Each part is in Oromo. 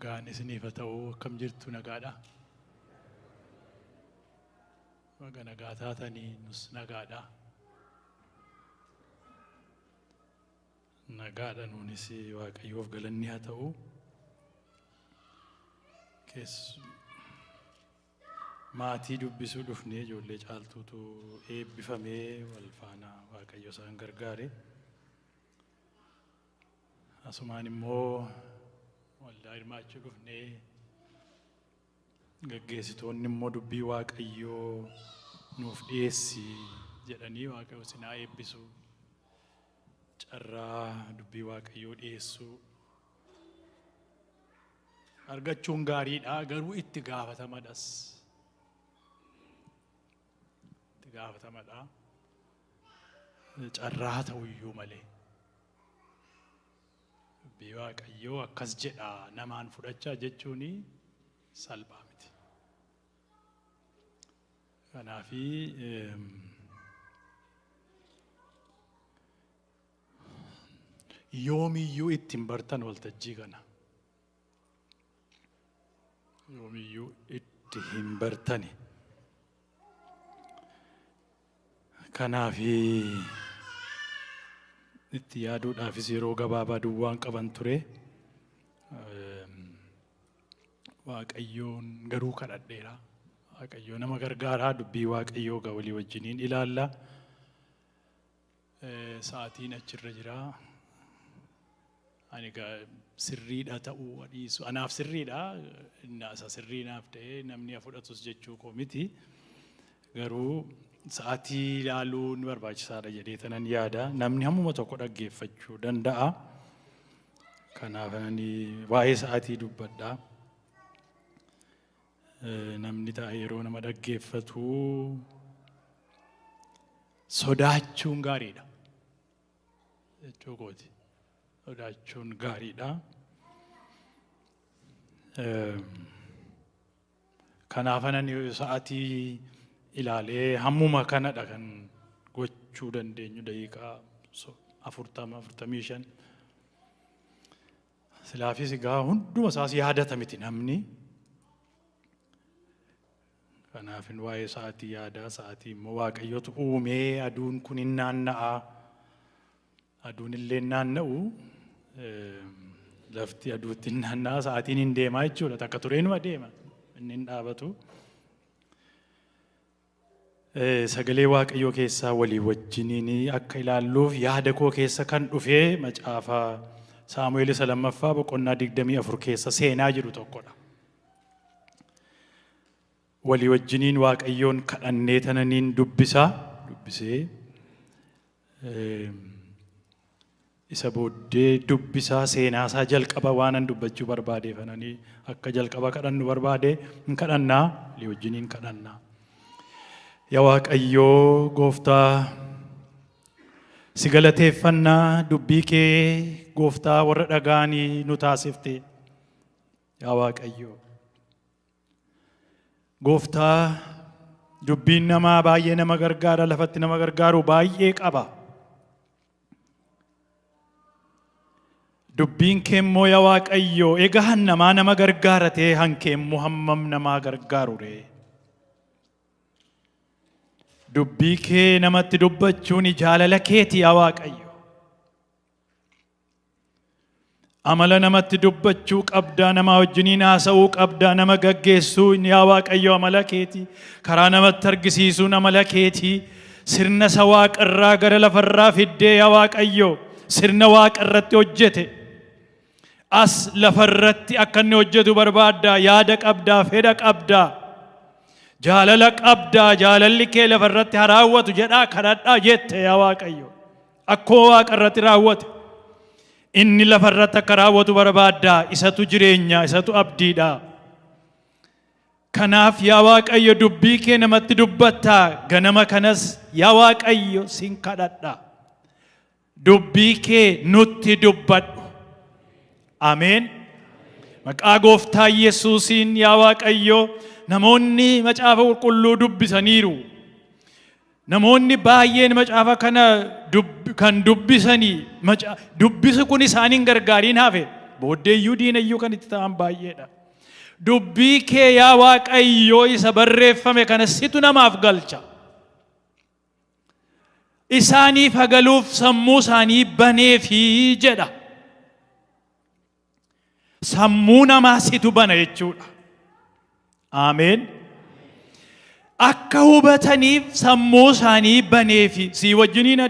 Nagaan isiniif haa ta'u akkam jirtu nagaadha. Waga nagaa taatanii nus nagaadha. Nagaadha nuunis Waaqayyoof galanni haa ta'u. Maatii dubbisuu dhufnee ijoollee caaltuutu eebbifamee wal faana Waaqayyo isaan gargaare. Asumaan immoo waldaa hirmaachuu dhufnee gaggeessitoonni immoo dubbii Waaqayyoo nuuf dhiyeessi jedhanii Waaqayyo sinaa eebbisu. Carraa dubbii Waaqayyoo dhiyeessuu argachuun gaariidha, garuu itti gaafatamadhas. Itti gaafatamadha. Carraa ta'uyyuu malee. Dubbii Waaqayyoo akkas jedha namaan fudhachaa jechuun salphaa miti. Kanaafi yoomiyyuu ittiin bartan waltajjii kana. Yoomiyyuu itti hin bartani. Kanaafi itti yaaduudhaafis yeroo gabaabaa duwwaan qaban ture. Waaqayyoon garuu kadhadheera. Waaqayyoo nama gargaaraa, dubbii Waaqayyoo walii wajjiniin ilaalla. Sa'aatiin achirra jira. Ani sirriidha ta'uu dhiisu. Anaaf sirriidha. Isa sirrii naaf ta'ee namni fudhatus jechuu koo miti. Garuu sa'aatii ilaaluun barbaachisaadha jedhee tanan yaada. Namni hammuma tokko dhaggeeffachuu danda'a. Kanaaf ani waa'ee sa'aatii dubbadha. Namni taa'ee yeroo nama dhaggeeffatu sodaachuun gaariidha jechuu kooti. Sodaachuun gaariidha. Kanaaf ani sa'aatii ilaalee hammuma kanadha kan gochuu dandeenyu daqiiqaa 40-45. Silaafis egaa hunduma isaas yaadata miti namni. Kanaaf waa'ee sa'aatii yaadaa, sa'aatii immoo Waaqayyootu uumee aduun kun hin naanna'a. Aduun illee naanna'u lafti aduutti hin naanna'a, sa'aatiin hin deemaa jechuudha. Takka tureenuma deema, inni hin dhaabatu. Sagalee Waaqayyoo keessaa walii wajjiniin akka ilaalluuf yaada koo keessa kan dhufee macaafa Saamu'eel 2 boqonnaa 24 keessa seenaa jiru tokkodha. Walii wajjiniin Waaqayyoon kadhannee tananiin dubbisee isa booddee dubbisaa seenaasaa jalqaba waanan dubbachuu barbaade fananii akka jalqaba kadhannu barbaade hin kadhannaa, walii wajjiniin kadhannaa. Yaa Waaqayyoo Gooftaa, si galateeffannaa dubbii kee Gooftaa warra dhagaanii nu taasifte. Yaa Waaqayyoo Gooftaa, dubbiin namaa baay'ee nama gargaara, lafatti nama gargaaru baay'ee qaba. Dubbiin kee immoo yaa Waaqayyoo egaa namaa nama gargaara ta'e hankee immoo hammam namaa gargaaru ree. Dubbii kee namatti dubbachuun jaalala keeti yaa Waaqayyo. Amala namatti dubbachuu qabdaa, nama wajjiniin haasa'uu qabdaa, nama gaggeessuu yaa Waaqayyo amala keeti. Karaa namatti argisiisuun amala keeti. Sirna isa Waaqarraa gara lafarraa fiddee yaa Waaqayyo sirna Waaqarratti hojjete. As lafarratti akka inni hojjetu barbaaddaa, yaada qabdaa, fedha qabdaa. Jaalala qabdaa, jaalalli kee lafarratti haa raawwatu jedhaa kadhadhaa jette yaa Waaqayyo. Akkuma Waaqarratti raawwate. Inni lafarratti akka raawwatu barbaaddaa, isatu jireenya, isatu abdiidha. Kanaaf yaa Waaqayyo dubbii kee namatti dubbattaa, ganama kanas yaa Waaqayyo sin kadhadhaa. Dubbii kee nutti dubbadhu. Ameen. Maqaa Gooftaa Yesuusiin yaa Waaqayyo namoonni macaafa qulqulluu dubbisaniiru. Namoonni baay'een macaafa kana kan dubbisanii dubbisi kun isaaniin gargaariin hafe booddeeyyuu diinayyuu kan itti ta'an baay'eedha. Dubbii kee yaa Waaqayyoo isa barreeffame kana situ namaaf galcha. Isaaniif hagaluuf sammuu isaanii baneefii jedha. Sammuu namaa situ bana jechuudha. Ameen. Akka hubataniif sammuu isaanii baneefi si wajjiniin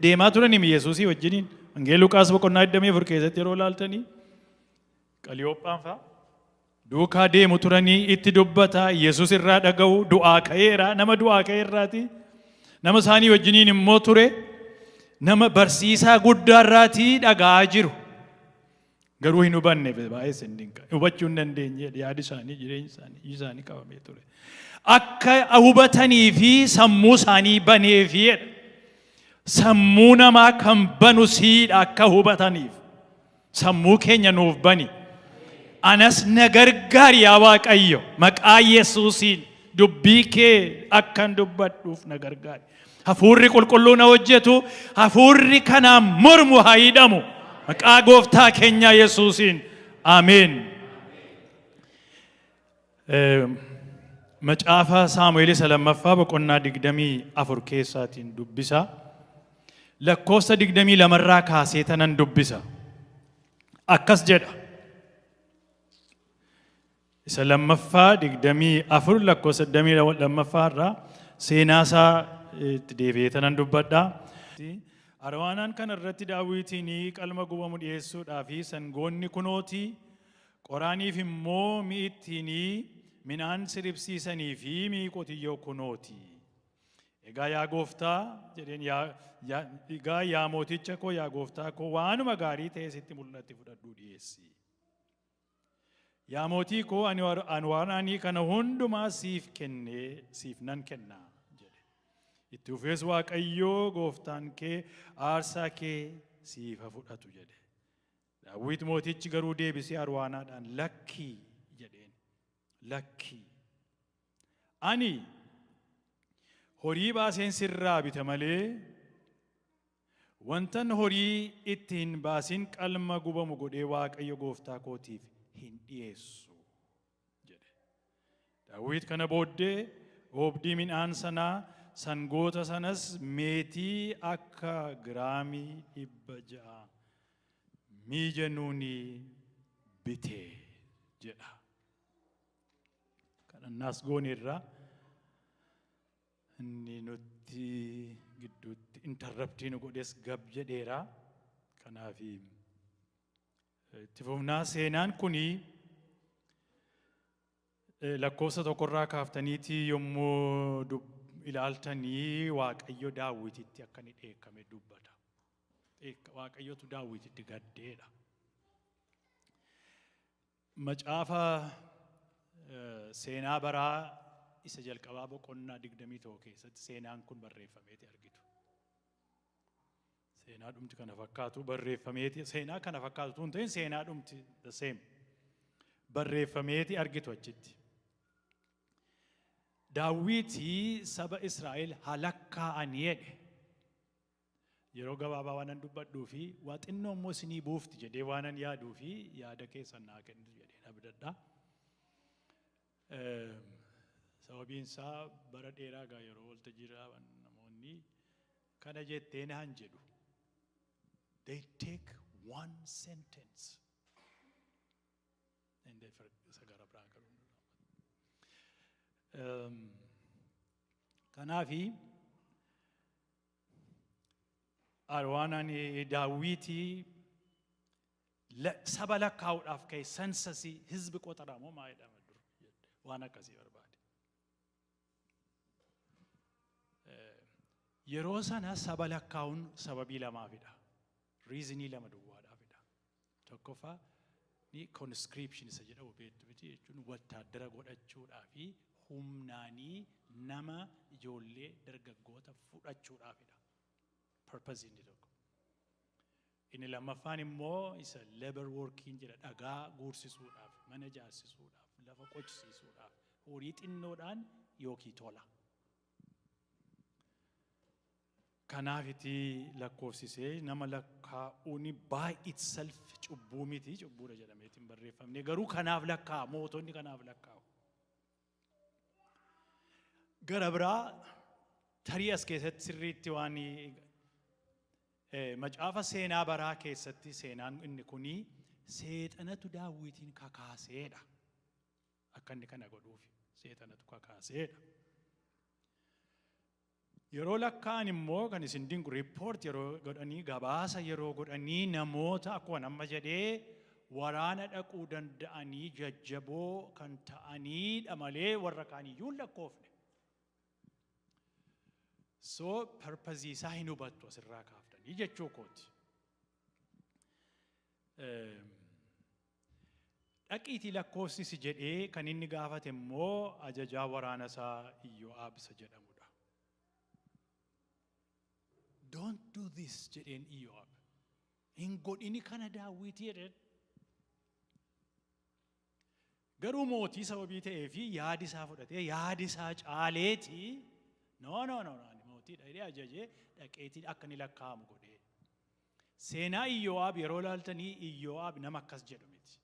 deemaa turanii Yesuusii wajjiniin. Wangeela Luqaas boqonnaa 24 keessatti yeroo ilaaltanii Qaliyoophaan fa'a duukaa deemu turanii itti dubbata. Yesuus irraa dhaga'u du'aa ka'eera. Nama du'aa ka'eerraati. Nama isaanii wajjiniin immoo ture. Nama barsiisaa guddaa irraati dhaga'aa jiru. Garuu hin hubanne baay'ee sindinqa. Hubachuu hin dandeenye yaadi isaanii jireenya isaanii qabamee ture. Akka hubatanii fi sammuu isaanii baneefidha. Sammuu namaa kan banu siidha akka hubataniif. Sammuu keenya nuuf bani. Anas na gargaari yaa Waaqayyo maqaa Yesuusiin dubbii kee akkan dubbadhuuf na gargaari. Hafuurri qulqulluu na hojjetu hafuurri kanaan mormu haa hidhamu. Maqaa gooftaa keenya Yesuusiin. Ameen. Macaafa Saamu'eel isa lammaffaa boqonnaa 24 keessaatiin dubbisa. Lakkoofsa 22 irraa kaasee tanan dubbisa. Akkas jedha. Isa lammaffaa 24 lakkoofsa 22 irraa seenaa isaa itti deebi'ee tanan dubbadha. Arwaanaan kana irratti Daawitiin qalma gubamu dhiyeessuudhaaf sangoonni kunootii qoraaniif immoo mi'ittiin midhaan siribsiisanii fi mi'i qotiyyoo kunootii. Egaa yaa gooftaa jedheen egaa yaa mooticha koo yaa gooftaa koo waanuma gaarii ta'e sitti mul'atti fudhadhuu dhiyeessi. Yaa mootii koo ani arwaanaanii kana hundumaa siif nan kenna. Itti fufees Waaqayyoo gooftaan kee aarsaa kee siif fudhatu jedhe. Daawit mootichi garuu deebisee arwaanaadhaan lakkii jedheen. Lakkii. Ani horii baaseen sirraa bite malee wantan horii ittiin baasin qalma gubamu godhee Waaqayyo gooftaa kootiif hin dhiyeessu jedhe. Daawit kana booddee oobdii midhaan sanaa sangoota sanas meetii akka giraamii 600 miijanuuni bite jedha. Kadhannaas gooneerra inni nutti gidduutti interruptii nu godhes gab jedheera. Kanaaf itti fufnaa seenaan kuni lakkoofsa 1 irraa kaaftaniitii yommuu ilaaltanii Waaqayyo Daawititti akka inni dheekkame dubbata. Waaqayyotu Daawititti gaddeedha. Macaafa seenaa baraa isa jalqabaa boqonnaa 21 keessatti seenaan kun barreeffameeti argitu. Seenaa dhumti kana fakkaatu barreeffameeti. Seenaa kana fakkaatu tun ta'in seenaa dhumti the same barreeffameeti argitu achitti. Daawwitii saba Israa'el halakkaa'anii jedhe. Yeroo gabaabaa waanan dubbadhuu fi waa xinnoo immoo isinii buufti jedhee waanan yaaduu fi yaada keessan naa kennitu jedhee abdadha. Sababiin isaa bara dheeraa gaa yeroo waltajjii irra namoonni kana jettee naan jedhu. They take one sentence and they sagara biraan qabu. Kanaafi arwaanaan Daawitii saba lakkaa'uudhaaf ka'e sansasii hizbi qotaramoo maa jedhama dur waan akkasii barbaade. Yeroo sana saba lakkaa'uun sababii lamaafidha. Riizinii lama duwwaadhaafidha. Tokkoffaa ni conscription isa jedhamu beektu miti jechuun wattaaddara godhachuudhaa fi humnaanii nama ijoollee dargaggoota fudhachuudhaafidha. Purpose inni tokko. Inni lammaffaan immoo isa labor working jedha dhagaa guursisuudhaaf, mana ijaarsisuudhaaf, lafa qochisiisuudhaaf, horii xinnoodhaan yookiin tola. kanaafiti lakkoofsisee nama lakkaa'uuni by itself cubbuu miti, cubbuudha jedhameetiin barreeffamne. Garuu kanaaf lakkaa'u, mootonni kanaaf lakkaa'u. Gara biraa tarii as keessatti sirriitti waan macaafa seenaa baraa keessatti seenaan inni kuni seexanatu Daawitiin kakaaseedha. Akka inni kana godhuufi seexanatu kakaaseedha. Yeroo lakkaa'an immoo kan isin dinqu riippoort yeroo godhanii gabaasa yeroo godhanii namoota akkuma nama jedhee waraana dhaquu danda'anii jajjaboo kan ta'aniidha malee warra kaaniyyuu hin lakkoofne. So purpose isaa hin hubattu asirraa kaaftanii jechuu kooti. Dhaqiitii lakkoofsisi jedhee kan inni gaafate immoo ajajaa waraana isaa Iyoo'aab isa jedhamudha. Don't do this jedheen Iyoo'aab. Hin godhini kana Daawit jedheen. Garuu mootii sababii ta'ee fi yaadi isaa fudhatee yaadi isaa caaleetii no mootii dhaqee ajajee dhaqeetii akka inni lakkaa'amu godhee. Seenaa Iyoo'aab yeroo laaltanii Iyoo'aab nama akkas jedhu miti.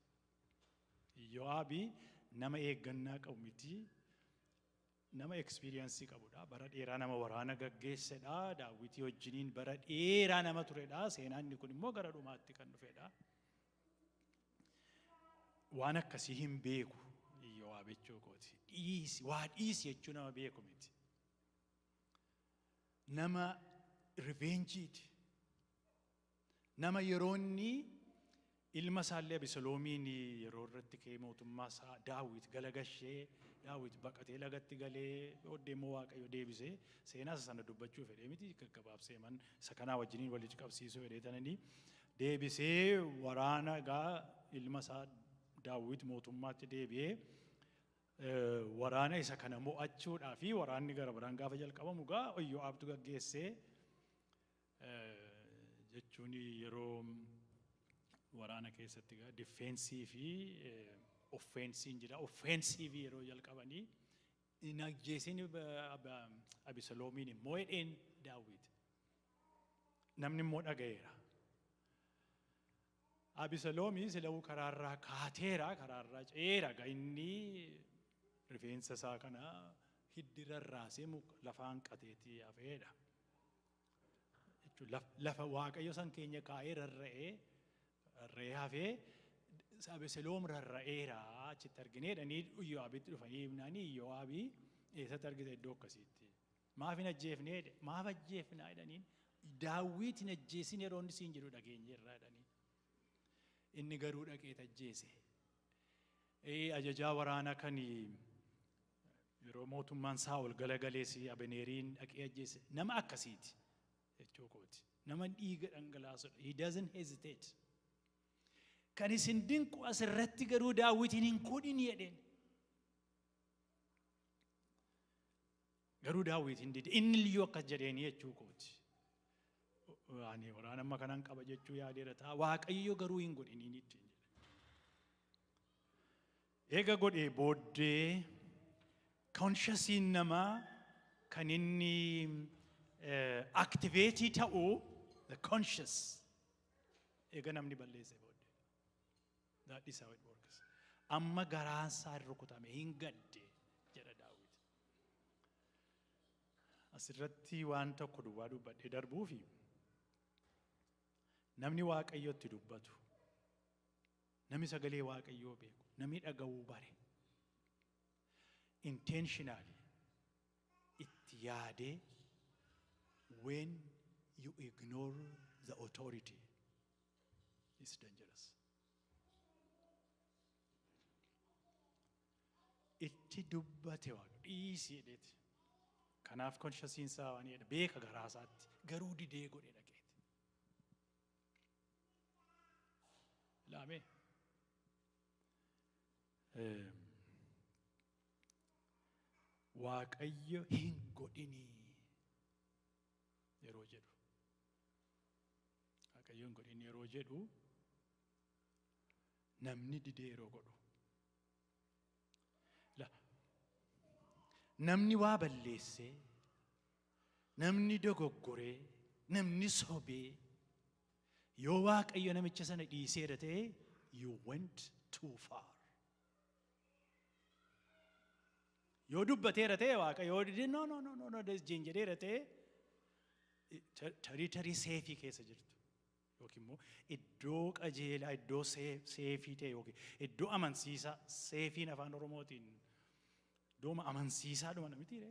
Iyoo'aab nama eeggannaa qabu miti. Nama experience qabudha. Bara dheeraa nama waraana gaggeessedha. Daawitii wajjiniin bara dheeraa nama turedha. Seenaan inni kun immoo gara dhumaatti kan dhufedha. Waan akkasii hin beeku Iyoo'aab jechuu kooti. Dhiisi jechuu nama beeku miti. Nama revenge. Nama yeroo inni ilma isaallee Abesaloomiin yeroo irratti ka'ee mootummaa isaa Daawit galagashee Daawit baqatee lagatti galee booddee immoo Waaqayyo deebisee seenaa sana dubbachuu fedhee miti gaggabaabsee isa kanaa wajjiniin walitti qabsiisuu fedhee tananii deebisee waraana egaa ilma isaa Daawit mootummaatti deebi'ee waraana isa kana mo'achuudhaa fi waraanni gara biraan gaafa jalqabamu egaa Iyoo'aabtu gaggeessee jechuun yeroo waraana keessatti egaa difeensii fi offensiin jira. Offensiivii yeroo jalqabanii hin ajjeesin Abesaloomiin immoo jedheen Daawit. Namni immoo dhaga'eera. Abesaloomiin sila'uu karaarraa kaateera, karaarraa ce'eera. Inni rifeensa isaa kana hiddi rarraasee lafaan qateetii hafeedha. Lafa Waaqayyo san keenya kaa'ee rarra'ee hafee Abesaaloom rarra'eera achitti argineedhanii Iyoo'aabitti dhufanii himnaanii Iyoo'aabii eessatti argite iddoo akkasiitti. Maaf hin ajjeefneedhe? Maaf ajjeefnaa jedhaniin Daawit hin ajjeesin yeroo inni siin jedhu dhageenyeerraa jedhanii. Inni garuu dhaqee ajjeese. Ajajaa waraana kan yeroo mootummaan Saa'ol galagalees Abneeriin dhaqee ajjeese nama akkasiiti jechuu kooti. Nama dhiiga dhangalaasudha. He doesn't hesitate. Kan isin dinqu asirratti garuu Daawitiin hin godhin jedheen. Garuu Daawit hin dide. Inni iyyuu akkas jedheenii jechuu kooti. Ani waraana amma kanan qaba jechuu yaadeera ta'a. Waaqayyo garuu hin godhiniin ittiin jedhe. Eega godhee booddee consciousiin namaa kan inni activatii ta'u the conscious eega namni balleesse booddee. That is how it works. Amma garaansaa rukutame hin gadde jedha Daawit. Asirratti waan tokko duwwaa dubbadhee darbuufi namni Waaqayyotti dubbatu, namni sagalee Waaqayyoo beeku, namni dhaga'uu bare intentionally itti yaadee when you ignore the authority is dangerous. Itti dubbate waan dhiisii jedheeti. Kanaaf consciousiin isaa waan jedha beeka garaasaatti garuu didee godhe dhaqeeti. Laame Waaqayyo hin godhinii yeroo jedhu. Waaqayyo hin godhinii yeroo jedhu namni didee yeroo godhu. Namni waa balleessee, namni dogoggoree namni sobee yoo Waaqayyo namicha sana dhiiseera ta'e you went too far. yoo dubbateera ta'e Waaqayyo yoo dide no jedheera ta'e tarii seefii keessa jirtu yookiin immoo iddoo qajeelaa iddoo seefii ta'e yookiin iddoo amansiisaa seefiin afaan Oromootiin iddooma amansiisaadhuma namitiire.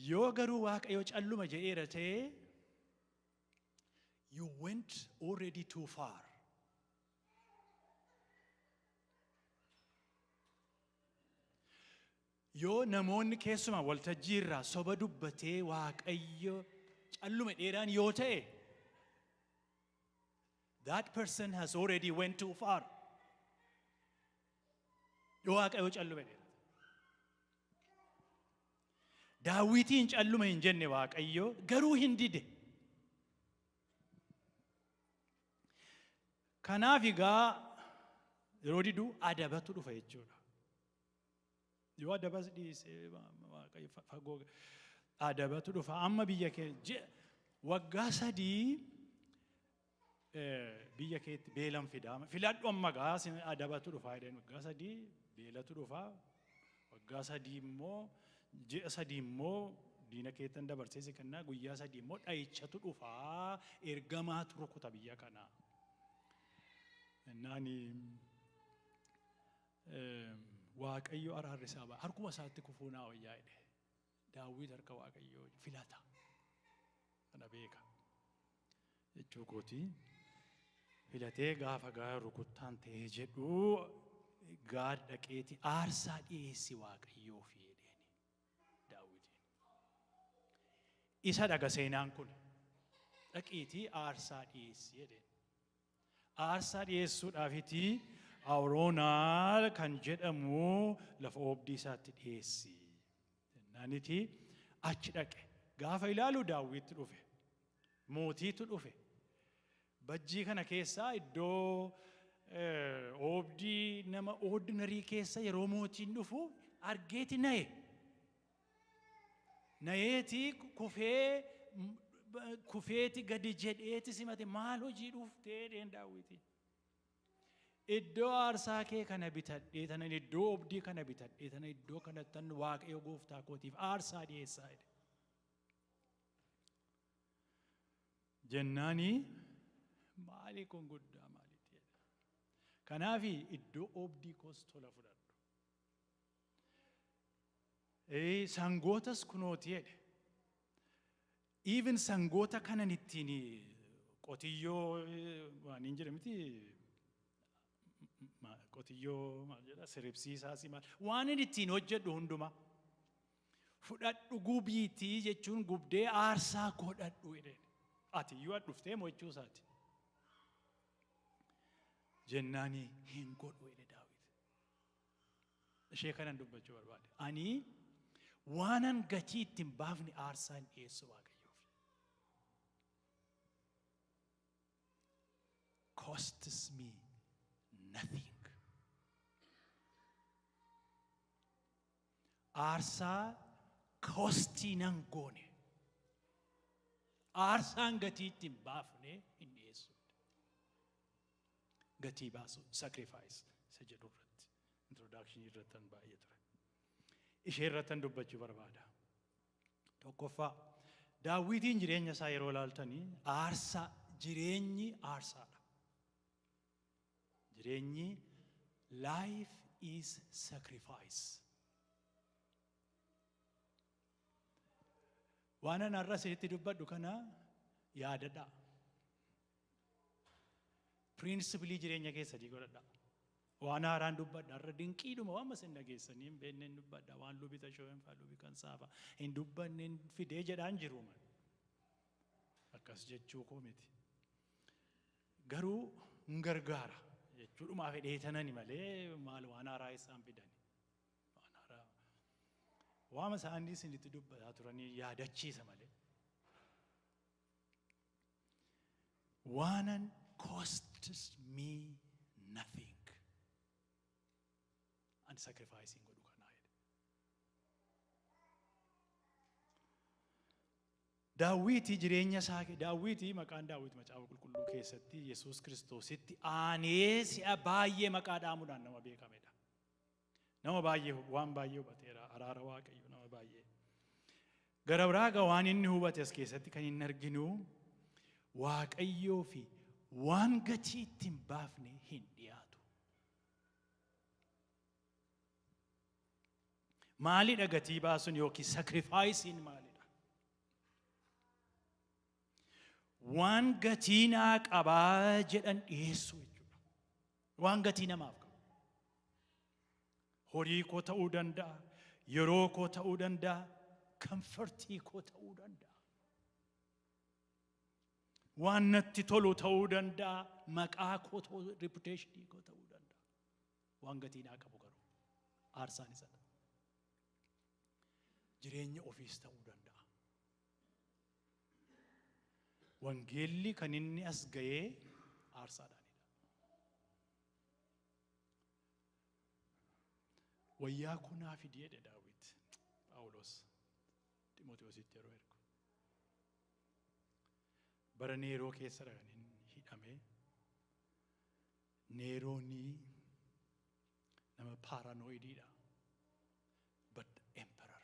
yoo garuu Waaqayyo calluma jedheera ta'e you went already too far. yoo namoonni keessumaa waltajjii irraa soba dubbatee Waaqayyo calluma dheeraan yoo ta'e that person has already went too far. yoo Waaqayyo calluma dheeraan Daawitiin calluma hin jenne Waaqayyo garuu hin dide. kanaaf egaa yeroo didu adabatu dhufa jechuudha. yoo adabas dhiisee Waaqayyo fagoo adabatu dhufa. amma biyya kee waggaa 3 biyya keetti beelan fidaama filadhu amma gaa adabatu dhufa jedheen waggaa 3 beelatu dhufa waggaa 3 immoo ji'a 3 immoo diina keettan dabarsee kennaa guyyaa 3 immoo dhayichatu dhufa ergamaatu rukuta biyya kanaa. naani Waaqayyo araarri isaa ba'a harkuma isaatti kufuu naa wayyaa jedhe Daawit harka Waaqayyo filata kana beeka jechuu kooti. filatee gaafa gaa rukuttaan ta'ee jedhu gaad dhaqeeti aarsaa dhiyeessi Waaqayyoof jedheeni Daawitiin. isa dhaga seenaan kun dhaqiitii aarsaa dhiyeessi jedheen. aarsaa dhiyeessuudhaafiti Awroonaa kan jedhamu lafa oobdii isaatti dhiyeessi. Naaniti achi dhaqe. Gaafa ilaalu Daawit dhufe. Mootiitu dhufe. Bajjii kana keessaa iddoo oobdii nama ordinarii keessa yeroo mootiin dhufu argeeti na'e. Na'eeti kufeeti gadi jedheeti simate maal hojii dhuftee jedheen Daawiti. iddoo aarsaa kee kana bitadhee tanan iddoo oobdii kana bitadhee tanan iddoo kanattan Waaqayyo gooftaa kootiif aarsaa dhiyeessaa jedhe. jennaani maali kun guddaa maalitti jedhe. kanaafi iddoo oobdii koos tola fudhadhu. sangootas kunooti jedhe. even sangoota kanan ittiin qotiyyoo waan hin jedhamti qotiyyoo maal jedha siribsiisaa si maal waan inni ittiin hojjedhu hunduma fudhadhu gubiitii jechuun gubdee aarsaa godhadhu jedheen. ati iyyuu dhuftee mo'achuu isaati. jennaani hin godhu jedhe Daawit. ishee kanan dubbachuu barbaade. ani waanan gatii ittiin baafne aarsaa hin dhiyeessu Waaqayyoof. costs me nothing. aarsaa kostii nan goone. aarsaan gatii ittiin baafne hin dhiyeessu. gatii baasu sacrifice isa jedhu irratti introduction irrattan baay'ee ture. ishee irrattan dubbachuu barbaada. tokkoffaa Daawitiin jireenya isaa yeroo ilaaltanii aarsaa jireenyi aarsaadha. jireenyi life is sacrifice. waan an har'a isinitti dubbadhu kana yaadadha. piriinsiipilii jireenya keessanii godhadha. waan haaraan dubbadha har'a dinqiidhuma waan masin dhageessanii hin beekne hin dubbadha. waan lubi tashoo'een fa'aa lubi kan saafa hin dubbanne hin fidee jedhaan jiru man. akkas jechuu koo miti. garuu hin gargaara jechuudhumaa fedheetanani malee maal waan haaraa isaan fidani. waama isaanii isinitti dubbataa turanii yaadachiisa malee. waanan costs me nothing. ani sacrificing godhu kanaa jedhe. Daawiti jireenya isaa Daawiti maqaan Daawit macaafa qulqulluu keessatti Yesuus Kiristoositti aanee si'a baay'ee maqaa dhaamuudhaan nama beekamedha. Nama baay'ee waan baay'ee hubateera araara Waaqayyo nama baay'ee. Gara biraa waan inni hubate as keessatti kan hin arginu Waaqayyoo fi waan gatii ittiin baafne hin dhiyaatu. Maalidha gatii baasuun yookiin sacrificein maalidha? Waan gatii naa qabaa jedhan dhiyeessu jechuudha. Waan gatii namaaf qabu. Horii koo ta'uu danda'a, yeroo koo ta'uu danda'a, comfortii koo ta'uu danda'a. Waan natti tolu ta'uu danda'a, maqaa koo ta'uu, reputationii koo ta'uu danda'a. Waan gatii naa qabu garuu aarsaan isadha. Jireenya ofiis ta'uu danda'a. Wangeelli kan inni as ga'ee aarsaadhaanidha. Wayyaa koo naa fidi jedhe Daawit Phaawulos Ximootiyoositti yeroo ergu. Bara Neeroo keessadha kan inni hidhame. Neeroonii nama paranoidiidha. But the emperor.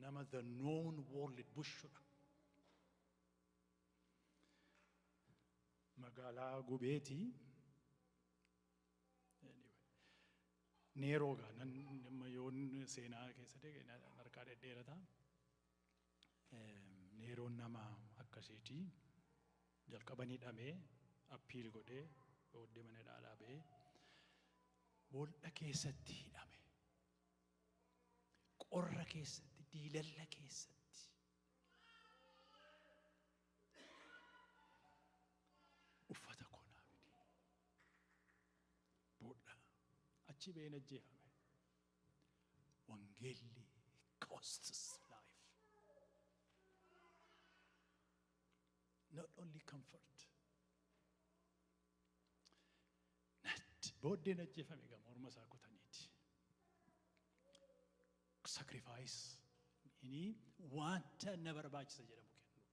Nama the known world bushudha. Magaalaa gubeeti. Neeroogaa nama yoon seenaa keessatti harkaa dhedheerata. Neeroon nama akkasiiti. Jalqabanii hidhamee appiil godhee booddee mana hidhaa ba'ee boolla keessatti hidhame. Qorra keessatti, diilalla keessatti. Uffata koo naa fidi. Boolla achi ba'een ajjeefame. Wangeelli costs life. Not only comfort. Booddeen ajjeefame gama orma isaa kutaniiti. Sacrifice ini wanta na barbaachisa jedhamu kennuudha.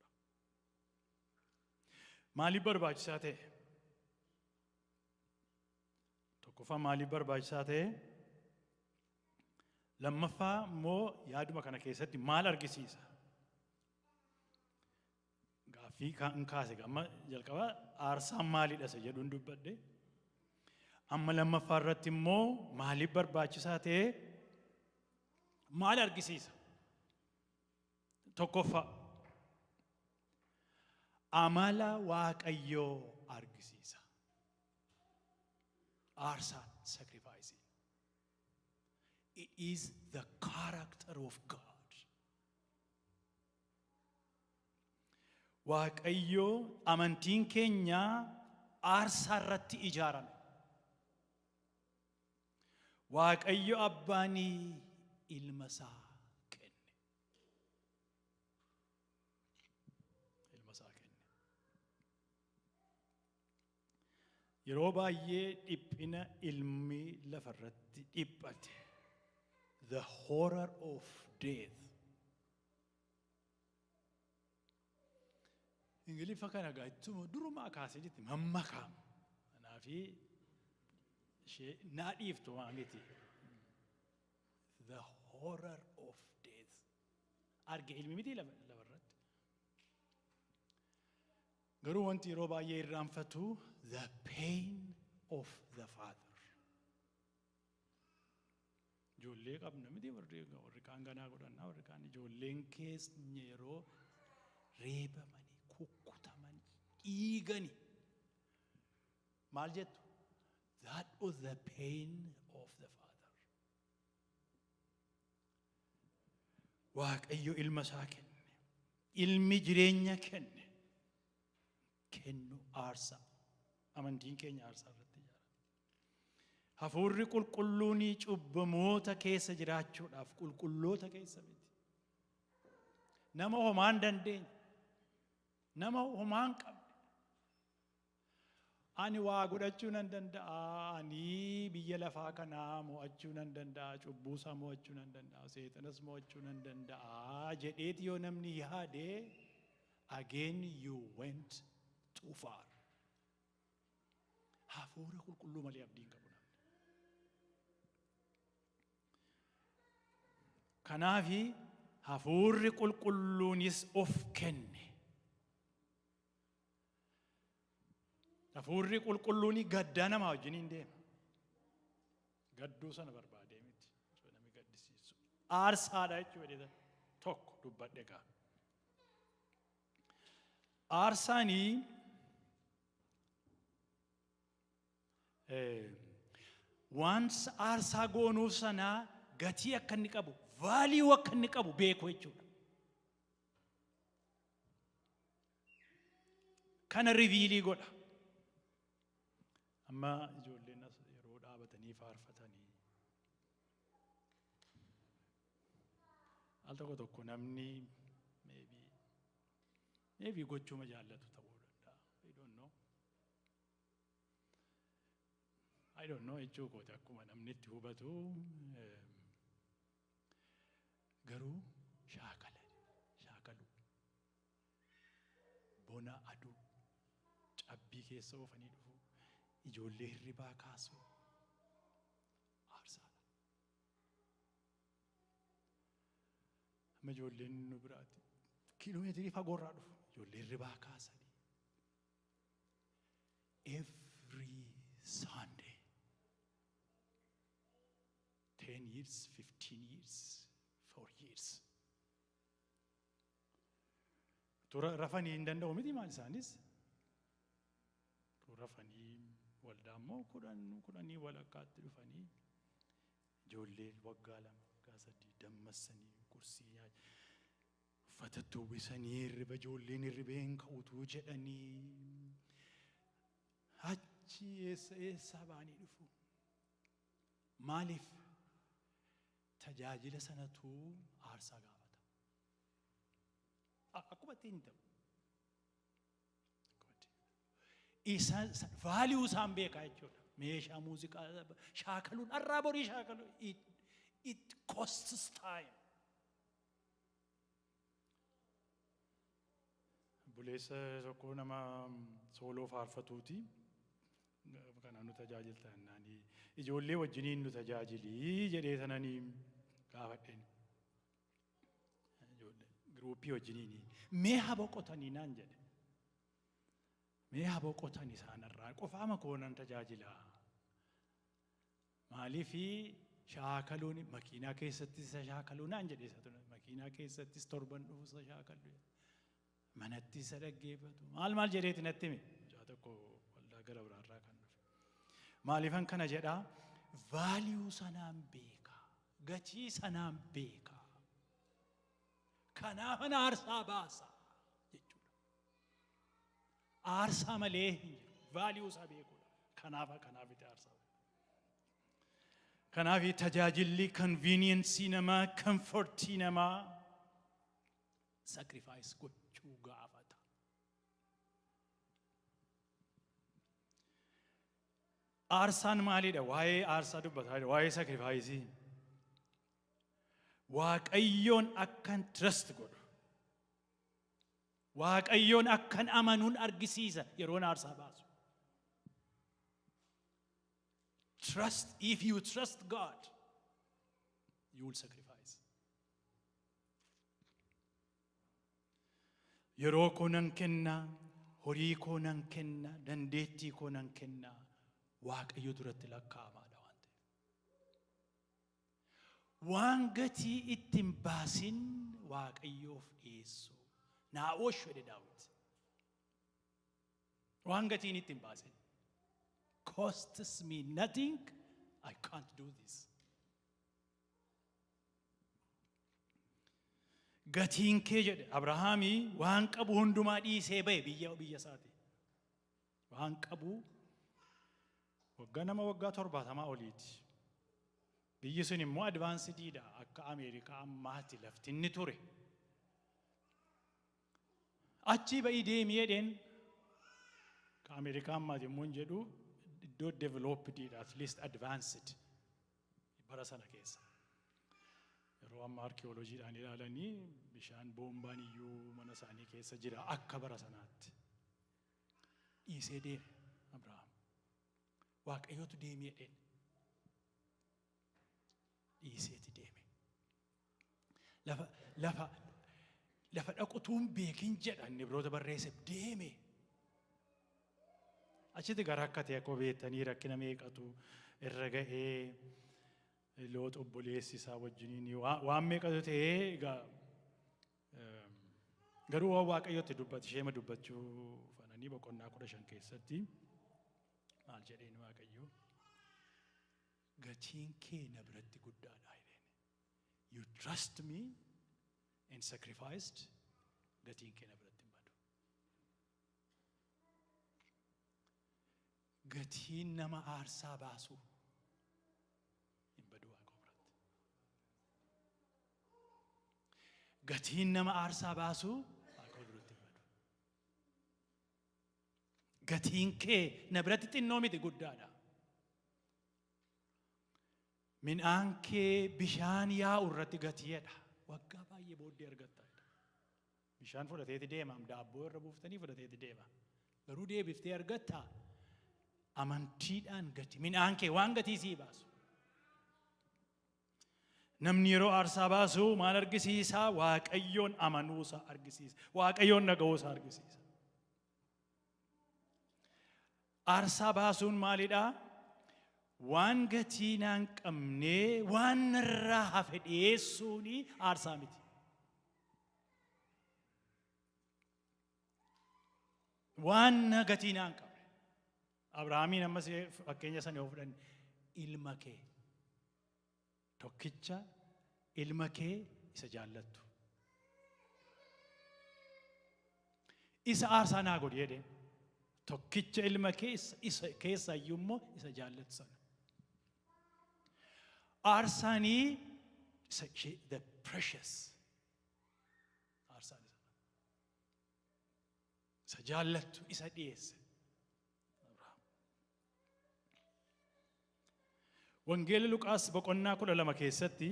Maaliif barbaachisaa ta'e? Tokkoffaa maaliif barbaachisaa ta'e? Lammaffaa immoo yaaduma kana keessatti maal argisiisa? Gaaffii kan kaase gama jalqaba aarsaan maalidha isa jedhuun dubbadde. Amma lammaffaa irratti immoo maaliif barbaachisaa ta'e? Maal argisiisa? Tokkoffaa amala Waaqayyoo argisiisa. Aarsaa sacrificing. It is the character of God. Waaqayyoo amantiin keenya aarsaa irratti ijaarame. Waaqayyo abbaanii ilma isaa kenne. Ilma isaa kenne. Yeroo baay'ee dhiphina ilmi lafarratti dhiphate. The horror of death. Ingiliffa kana gaachuma durumaa kaasee jitti mammakaama. Kanaafi naa dhiiftu waan miti. The horror of death. Arge ilmi miti lafarratti. Garuu wanti yeroo baay'ee irraanfatu the pain of the father. Ijoollee qabna miti warri kaan ganaa godhannaa warri kaan ijoolleen keenya yeroo reebamanii kukkutamanii dhiiganii maal jettu? That was the pain of the father. Waaqayyo ilma isaa kenne. Ilmi jireenya kenne. Kennu aarsaa. Amantiin keenya aarsaa irratti ijaarame. Hafuurri qulqulluun cubbamoota keessa jiraachuudhaaf qulqulloota keessa miti. Nama homaan dandeenye. Nama homaan qabne. Ani waa godhachuu nan danda'a. Ani biyya lafaa kanaa mo'achuu nan danda'a. Cubbuusaa mo'achuu nan danda'a. Seexanas mo'achuu nan danda'a aarsaa jedheeti yoo namni yaade, again you went too far. Hafuura qulqulluu malee abdiin qabu namni. Kanaafi hafuurri qulqulluunis of kenne. Hafuurri qulqulluuni gaddaa namaa wajjiniin deema. Gadduu sana barbaadee miti. Namni gaddisiisu. Aarsaadha jechuudha. Tokko dubbadhe gaa. Aarsaanii once aarsaa goonuuf sanaa gatii akka inni qabu, value akka inni qabu beeku jechuudha. Kana revealii godha. Amma ijoolleen yeroo dhaabatanii faarfatanii al tokko namni maybe gochuma jaallatu ta'uu danda'a. I don't know jechuu kooti akkuma namni itti hubatu garuu shaakalu bona aduu cabbii keessa oofanii dhufu ijoollee hirribaa kaasu aarsaadha. Amma ijoolleen nu biraatti kiiloomeetirii fagoorraa dhufu ijoollee hirribaa kaasanii every Sunday 10 years, 15 years, 4 years. Tura rafanii hin danda'u miti maal isaanis. Tura rafanii waldaa immoo kudhanii walakkaatti dhufanii ijoollee waggaa 2, waggaa 3 dammassanii kursii nyaata. Uffata uwwisanii hirriba ijoolleen hirribeen ka'utuu jedhanii achi eessa baanii dhufu. Maaliif? Tajaajila sanatu aarsaa gaafata. Akkuma ittiin ta'u. Value isaan beekaa jechuudha. Meeshaa muuziqaa shaakaluun har'aa borii shaakaluun it costs time. Buleessa tokko nama sooloo faarfatuuti. Kanaan nu tajaajilta naani ijoollee wajjiniin nu tajaajilii jedhee sananii gaafadheen. Ijoollee giruuppii wajjiniin mee haa boqotanii naan jedhe. Mee haa boqotanii isaanirraa qofaama koonan tajaajilaa. Maaliifi shaakaluun makiinaa keessattis isa shaakaluu naan jedhe isa tuna makiinaa keessattis torban dhufu isa shaakaluu. Manatti isa dhaggeeffatu maal jedheeti natti hime jaa tokko waldaa gara biraarraa kan dhufe maaliifan kana jedhaa value sanaan beekaa gatii sanaan beekaa kanaafan aarsaa baasa jechuudha. Aarsaa malee hin jiru value isaa beekuudha. Kanaafiti aarsaa. Kanaafi tajaajilli convenience namaa comfortii namaa sacrifice gochuu gaafata. Aarsaan maalidha? Waa'ee aarsaa dubbataa jira. Waa'ee sacrifice. Waaqayyoon akkan trust godhu. Waaqayyoon akkan amanuun argisiisa yeroon aarsaa baasu. Trust, if you trust God, you will sacrifice. Yeroo koo nan kenna, horii koo nan kenna, dandeettii koo nan kenna, Waaqayyo duratti lakkaa'amaadha waan ta'eef. Waan gatii ittiin baasin Waaqayyoof dhiyeessu. Naa'oosh jedhe Daawit. Waan gatiin ittiin baasin. Costs me nothing, I can't do this. Gatiin kee jedhe Abrahaamii waan qabu hundumaa dhiisee ba'e biyya isaati. Waan qabu waggaa 70 oliiti. Biyyi sun immoo advaansidiidha akka Ameerikaa ammaatti lafti inni ture. Achi ba'ii deemee jedheen ka Ameerikaa ammaatti immoo hin jedhu iddoo developedidha at least advanced bara sana keessa. Yeroo amma arkeolojiidhaan ilaalanii bishaan boombaan iyyuu mana isaanii keessa jira akka bara sanaatti. Dhiisee deeme Abrahaam. Waaqayyootu deemee dheen. Dhiiseeti deeme. Lafa dhaqutuun beekin jedhan Ibroota barreesse deeme. Achitti gara akka ta'e akkoo beektanii rakkina meeqatu irra ga'ee Loot obboleessi isaa wajjiniin waan meeqatu ta'ee garuu Waaqayyootti dubbate isheema dubbachuu fananii boqonnaa 15 keessatti maal jedheen Waaqayyo gatiin kee na biratti guddaadha jedheen. You trust me and sacrificed, gatiin kee na biratti hin badu. Gatiin nama aarsaa baasu hin badu Waaqa biratti. Gatiin nama aarsaa baasu Waaqa biratti hin badu. Gatiin kee na biratti xinnoo miti guddaadha. Midhaan kee bishaan yaa'u irratti gatiidha. Waggaa baay'ee booddee argatta. Bishaan fudhateeti deema. Daabboo irra buuftanii fudhateeti deema. Garuu deebiftee argatta. Amantiidhaan gati. Midhaan kee waan gatii sii baasu. Namni yeroo aarsaa baasu maal argisiisa? Waaqayyoon amanuusaa argisiisa. Waaqayyoon dhaga'uusaa argisiisa. Aarsaa baasuun maalidhaa? Waan gatii naan qabnee waan irraa hafe dhiyeessuuni aarsaa miti. Waan gatii naan qabne. Abrahaamiin ammas fakkeenya sana yoo fudhanne ilma kee tokkicha ilma kee isa jaallattu. Isa aarsaa naa godhi jedheen. Tokkicha ilma kee isa keessa iyyuu immoo isa jaallattu sana. Aarsanii the precious aarsaan isa jaallattu isa dhiyeesse. Wangeela Luqaas boqonnaa 12 keessatti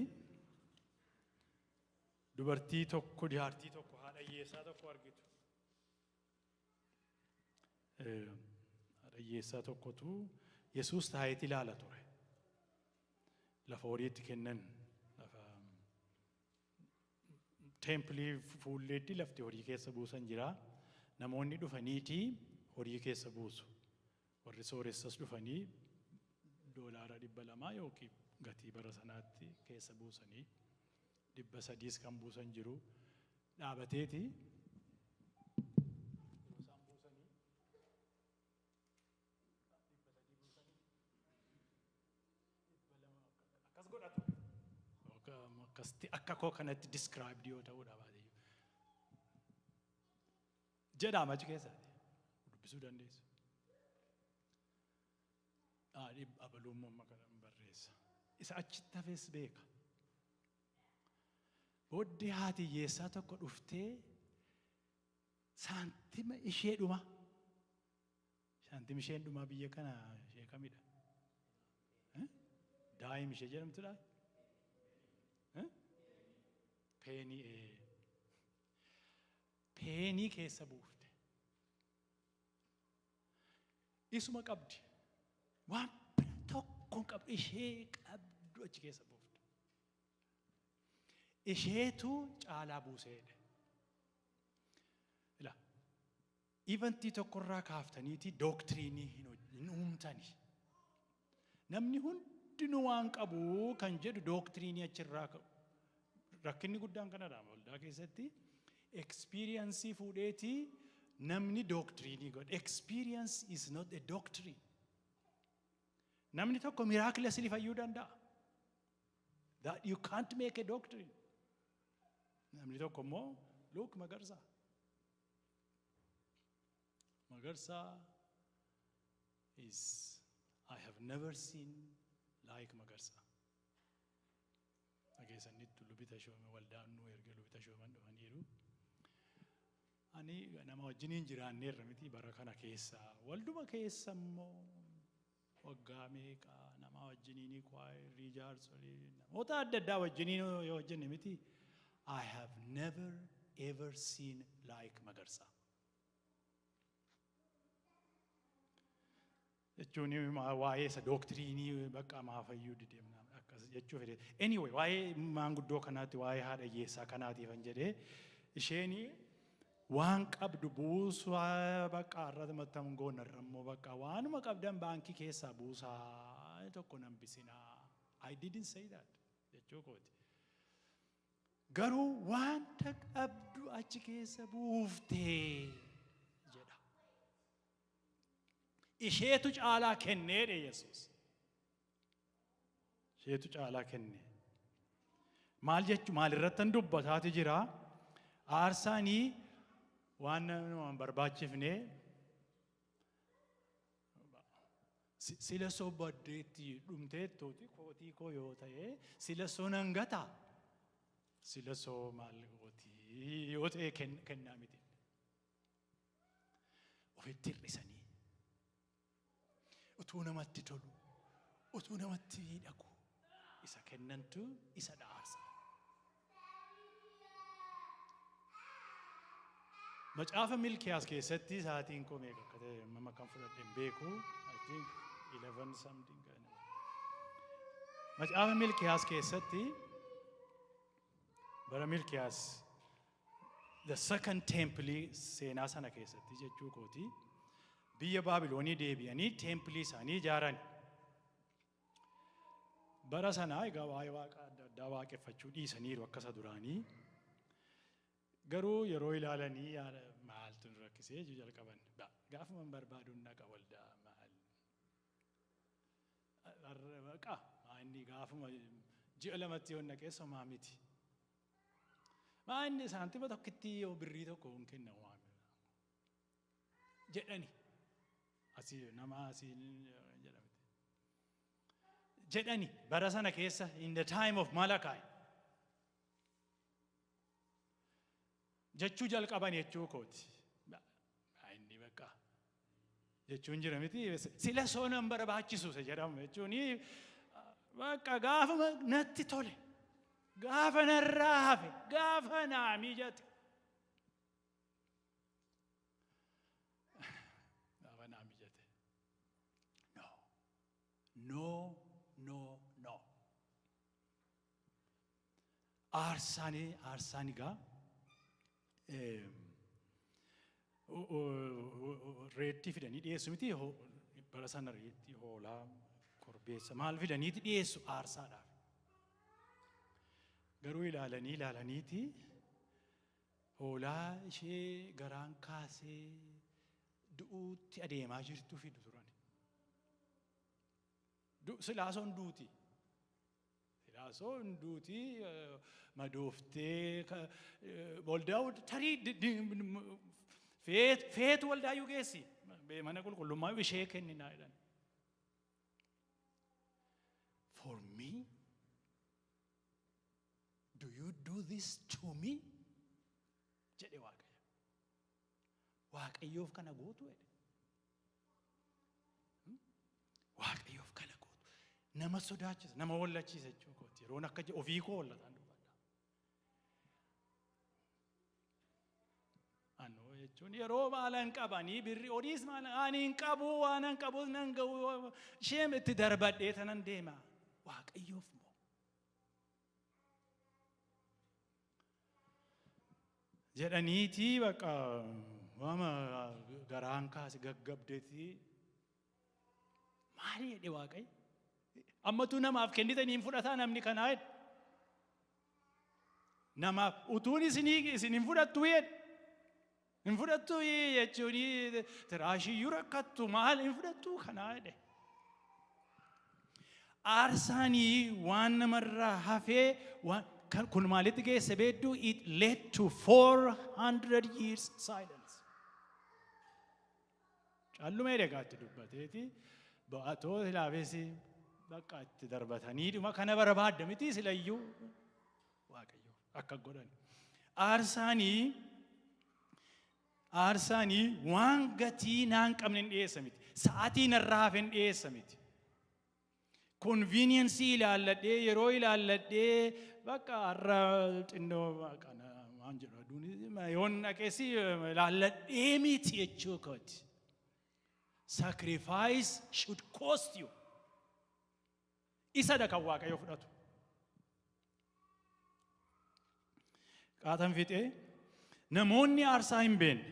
dubartii tokko jaartii tokko haadha hiyyeessaa tokko argitu. Haadha hiyyeessaa tokkotu Yesuus taa'eeti ilaala ture. Lafa horiitti kennan lafa teemplii fuulleetti lafti horii keessa buusan jira. Namoonni dhufaniiti horii keessa buusu. Warri sooressas dhufanii $200 yookiin gatii bara sanaatti keessa buusanii 300 kan buusan jiru. Dhaabateeti akkasti akka koo kanatti described yoo ta'uu dhabaate jedhama achi keessatti dubbisuu dandeessu. Abaluummoo maqaan barreessa. Isa achitti hafes beeka. Booddee haati hiyyeessaa tokko dhuftee saantima ishee dhuma. Saantima isheen dhumaa biyya kana ishee kamidha? Daa'im ishee jedhamtudha. Peenii keessa buufte. Isuma qabdi. Waan tokkoon qabdi ishee qabdu achi keessa buufte. Isheetu caalaa buuseedha. Ila ivantii tokkorraa kaaftaniiti doktiriinii hin uumtani. Namni hundinuu waan qabu kan jedhu doktiriinii achirraa qabu. Rakkinni guddaan kanadha waldaa keessatti experience fuudheeti namni doktiriinii godha. Experience is not a doctrine. Namni tokko miraculously fayyuu danda'a. That you can't make a doctrine. Namni tokko immoo look Magarsaa. Magarsaa is I have never seen like Magarsaa. Ageessanitti lubita shoome waldaan nu erga lubita shooman dhufaniiru. Ani nama wajjiniin jiraanneerra miti bara kana keessa walduma keessa immoo waggaa meeqaa nama wajjiniin kwaayirrii jaarsolii namoota adda addaa wajjiniin yoo hojjenne miti. I have never ever seen like Magarsa. jechuun waa'ee isa doktiriinii bakka maafayyuu dideemna akkas jechuu fedhe. Anyway, waa'ee maanguddoo kanaatti waa'ee haadha hiyyeessaa kanaatiifan jedhee isheen waan qabdu buusaa bakka irratti maxxamuun goonarra immoo bakka waanuma qabdan baankii keessaa buusaa tokko nambisinaa. I didn't say that jechuu kooti. Garuu wanta qabdu achi keessa buuftee jedha. Isheetu caalaa kenneedha Yesuus. Isheetu caalaa kennee. Maal jechu maalirrattan dubbataati jira. Aarsaanii waan nama barbaachifne sila soo baddeetti dhumteettooti kootii koo yoo ta'e sila soo nan gataa. Sila soo maal gootii yoo ta'e kennaa miti. Ofitti hir'isanii utuu namatti tolu utuu namatti miidhagu isa kennantu isa dhaarsa. Macaafa Milkiyaas keessatti sa'aatiin koo meeqa akka ta'e amma kan fudhadhen beeku. I think 11 something. Macaafa Milkiyaas keessatti bara Milkiyaas the second temple seenaa sana keessatti jechuu kooti biyya Baabiloonii deebi'anii templii isaanii ijaaran. Bara sanaa egaa waa'ee waaqa adda addaa waaqeffachuu dhiisaniiru akka isa duraanii. Garuu yeroo ilaalanii maaltu rakkisee jalqaban. Gaafuma barbaaduun dhaqa waldaa maal. Baqa inni gaafuma ji'a lamatti yoo naqeessa maa miti. Maa inni saantima tokkitti yoo birrii tokko hin kenna waan jedhani. Asii nama asii jedhamti. Jedhani bara sana keessa in the time of Malachi. Jechuu jalqaban jechuu kooti. Inni bakka jechuun jira miti sila soonan barbaachisu se jedhamu jechuun bakka gaafuma natti tole gaafa narraa hafe gaafa naa mijate gaafa naa mijate no aarsaani gaa reetti fidanii dhiyeessu miti bara sana reetti hoolaa korbeessa maal fidaniiti dhiyeessu aarsaadhaaf. Garuu ilaalaniiti hoolaa ishee garaan kaasee du'uutti adeemaa jirtu fidu turan. Silaasoon duuti. Silaasoon duuti madooftee waldaa tarii feetu waldaa yu geessi. Mana qulqullummaa ishee kenninaa jedhan. For me? Do you do this to me? Jedhe Waaqayyo. Waaqayyoof kana gootu jedhe. Waaqayyoof kana gootu. Nama sodaachisa, nama wallachiisa jechuun kooti. Yeroon akka ofii koo wallataan dubbadha. Annoo jechuun yeroo maalan qabanii birri horiis maalan ani hin qabu waan hin qabu nan ga'u isheen itti darbadhee tanan deema. Waaqayyoof moo jedhaniiti bakka waama garaan kaase gaggabdeeti maali jedhe Waaqayyo ammatu namaaf kennitanii hin fudhataa namni kanaa jedhe namaaf utuun isin hin fudhattu jedhe hin fudhattu jechuun tiraashiyyuu rakkattu maal hin fudhattu kanaa jedhe aarsaanii waan namarraa hafee kun maalitti geesse beeddu it led to 400 years silence. Calluma edegaatti dubbateeti ba'atoo ilaafeesi bakka itti darbatanii dhuma kana barbaadda miti silayyuu Waaqayyo akka godhan. Aarsaanii waan gatii naan qabne hin dhiyeessa miti. Sa'aatii narraa hafe hin dhiyeessa miti. Convenience ilaalladhee yeroo ilaalladhee bakka har'a xinnoo waan jedhu aduun yoon dhaqeessi laalladhee miti jechuu kooti. Sacrifice should cost you. Isa da kan Waaqayyo fudhatu. Qaatan fixee namoonni aarsaa hin beekne.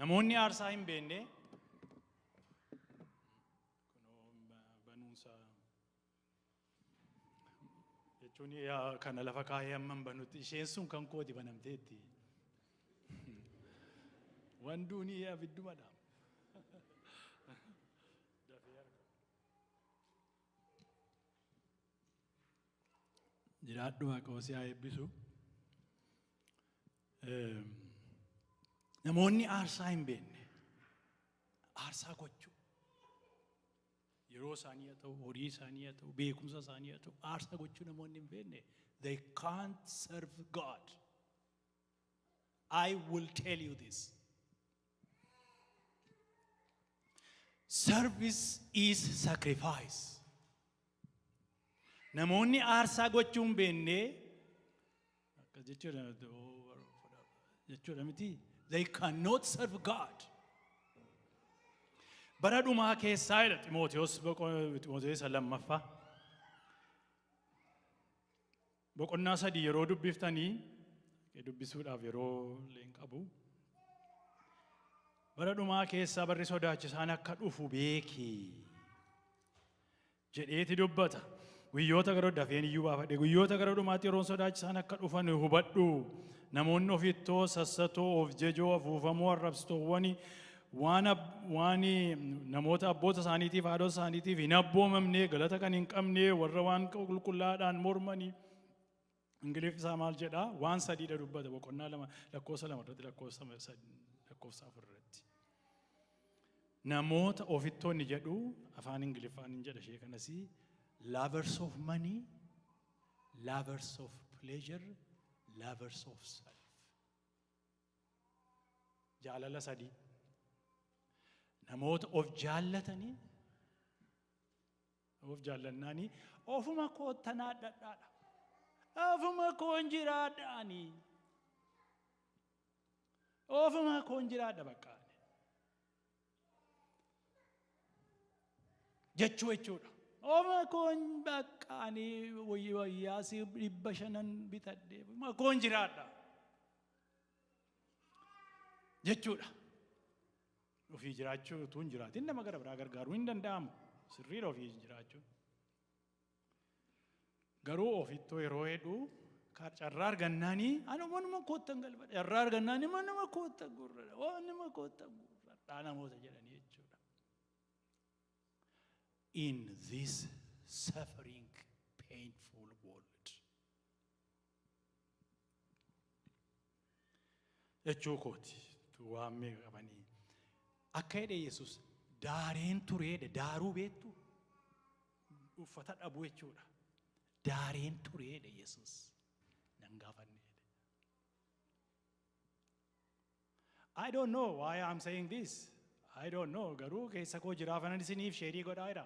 Namoonni aarsaa hin beekne banuunsa jechuun kana lafa kaayee amman banutti isheen sun kan kooti banamteetti. Wanduuni abiddumadha. Jiraadhu Waaqoo si haa eebbisu. Namoonni aarsaa hin beekne aarsaa gochuu yeroo isaanii haa ta'u horii isaanii haa ta'u beekumsa isaanii haa ta'u aarsaa gochuu namoonni hin beekne they can't serve God. I will tell you this. Service is sacrifice. Namoonni aarsaa gochuu hin beekne akka jechuudha miti. They cannot serve God. Bara dhumaa keessaa jedha Ximootewoos lammaffaa boqonnaa 3 yeroo dubbiftanii dubbisuudhaaf yeroo leen qabu. Bara dhumaa keessaa barri sodaachisaan akka dhufu beeki jedheeti dubbata. Guyyoota gara dafeen iyyuu baafadhe guyyoota gara dhumaatti yeroon sodaachisaan akka dhufan hubadhu. Namoonni ofittoo sassatoo of jejoo afuufamoo arrabsitoowwani waan namoota abboota isaaniitiif haadhota isaaniitiif hin abboomamne galata kan hin qabne warra waan qulqullaadhaan mormanii Ingiliffaa maal jedhaa waan sadiidha dubbata boqonnaa 2 lakkoofsa 2 irratti lakkoofsa 4 irratti. Namoota ofittoonni jedhu afaan Ingiliffaan hin jedha ishee kanas lovers of money, lovers of pleasure, lovers of self. Jaalala sadii. Namoota of jaallatanii of jaallannaanii ofuma koottanaa dhadhaadha. Ofuma koon jiraadhaanii. Ofuma koon jiraadha baqqaane. Jechuudha. Ofuma koon baqqaanii wayyaa si 500 bitadhee ofuma koon jiraadha. Jechuudha. Ofii jiraachuu utuu hin jiraatin nama gara biraa gargaaruu hin danda'amu. Sirriidha ofii jiraachuu. Garuu ofittoo yeroo hedduu carraa argannaanii anuma koottan galfadha. Carraa argannaanii manuma koottan gurradha. Manuma koottan gurradha namoota jedhanii jechuudha. In this suffering, painful world. Jechuu kooti waan meeqa qabanii. Akka jedhe Yesuus daareen tureedha daaruu beektu uffata dhabuu jechuudha. Daareen tureedha Yesuus nan gaafanneedha. I don't know why I'm saying this. I don't know garuu keessa koo jiraafanan isiniif sheerii godhaadha.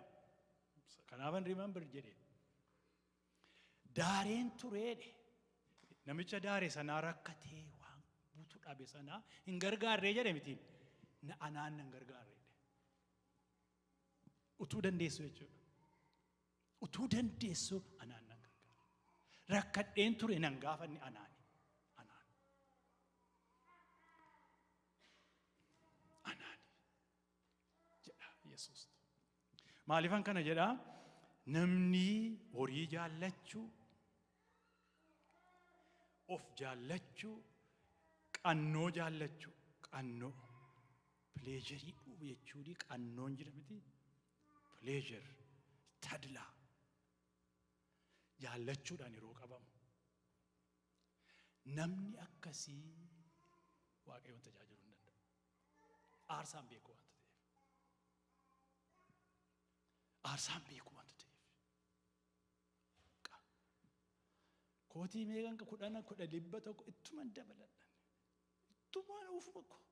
Kanaafan remember jedhe. Daareen tureedha. Namicha daare sanaa rakkatee waan buutu dhabe sanaa hin gargaarree jedhe mitiin. Na anaan nan gargaarreedha. Utuu dandeessu jechuudha. Utuu dandeessu anaan nan gargaara. Rakkadheen ture nan gaafanni anaani. Anaani. Jedha Yesuus. Maaliifan kana jedhaa? Namni horii jaallachuu, of jaallachuu, qannoo jaallachuu, qannoo. Pleasure dhufu jechuudha qannoon jira miti. Pleasure tadlaa jaallachuudhaan yeroo qabamu. Namni akkasii Waaqayyoon tajaajiluu hin danda'u. Aarsaan beeku waanta ta'eef. Aarsaan beeku waanta ta'eef. Kootii meeqan 10,100 ittuman dabaladhan. Ittuman ufuma koo.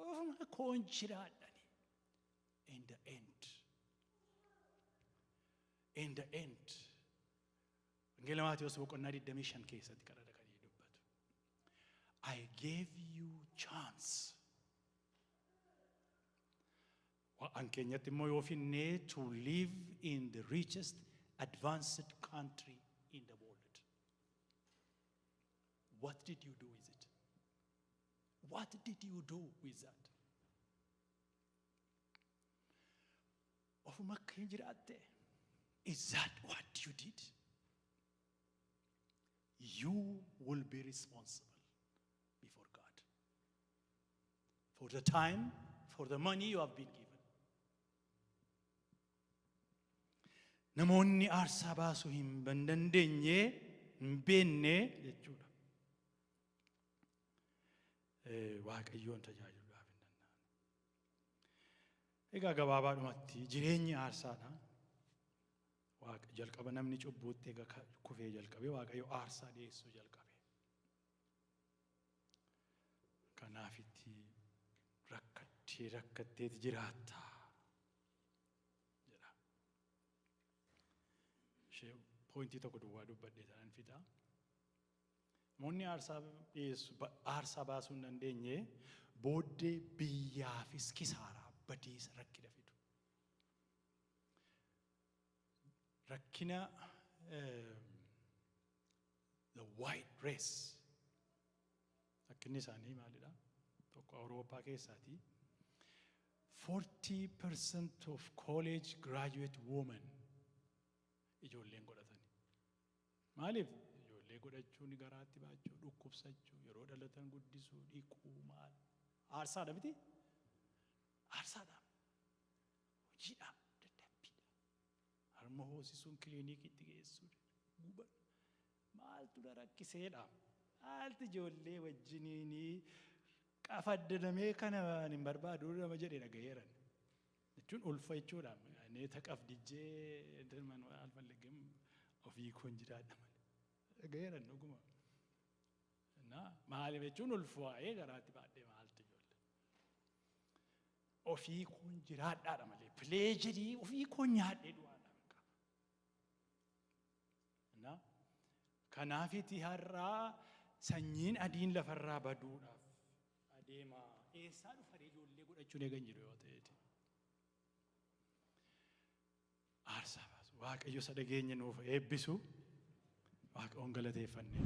Ofuma koon jiraadhani. In the end. Wangeela Maatewos boqonnaa 25 keessatti kadhata kan dubbate. gave you chance. Waan keenyatti immoo yoo finnee to live in the richest advanced country in the world. What did you do with it? What did you do with that? Ofuma kan jiraatte. Is that what you did? You will be responsible before God for the time, for the money you have been given. Namoonni aarsaa baasuu hin dandeenye hin beekne jechuudha. Waaqayyoon tajaajiluudhaaf hin danda'an. Egaa gabaabaadhumatti jireenyi aarsaadha. Waaqa jalqaba namni cubbuutti egaa kufee jalqabee Waaqayyo aarsaa dhiyeessuu jalqabe. Kanaafitti rakkatteeti jiraatta jedha. Pointii tokko duwwaa dubbadhee ta'an fixa. Namoonni aarsaa baasuu hin dandeenye booddee biyyaafis kisaaraa badiisa rakkina fidu. Rakkina the white race. Rakkinni isaanii maalidha? Tokko Awurooppaa keessaati. 40% of college graduate women ijoolleen godhatani. Maaliif? Ijoollee godhachuun garaatti baachuu, dhukkubsachuu, yeroo dhalatan guddisuu, dhiquu maal? Aarsaadha miti? Aarsaadha. Hojiidha. Dadhabbiidha. Harma hoosisuun kiliinikiitti geessuu. Maaltu rakkiseedha? Maaltu ijoollee wajjiniinii qafaddamee kana hin barbaadu nama jedhee dhagayeeran. Jechuun ulfa jechuudha. Neeta qabdijjee man alfallegem ofii kun jiraadha malee. Dhagayeeran dhuguma. Maaliif jechuun ulfaa'ee garaatti baadhee maaltu ijoollee. Ofii kun jiraadhaadha malee. Pileejirii ofii kun nyaadhee du'aadha. Kanaafiti har'aa sanyiin adiin lafarraa baduudhaaf adeemaa. Eessaa dhufanii ijoollee godhachuun eegan jiru yoo ta'eeti. Aarsaa baasu. Waaqayyo isa dhageenya nuuf eebbisu. Waaqa galateeffanne.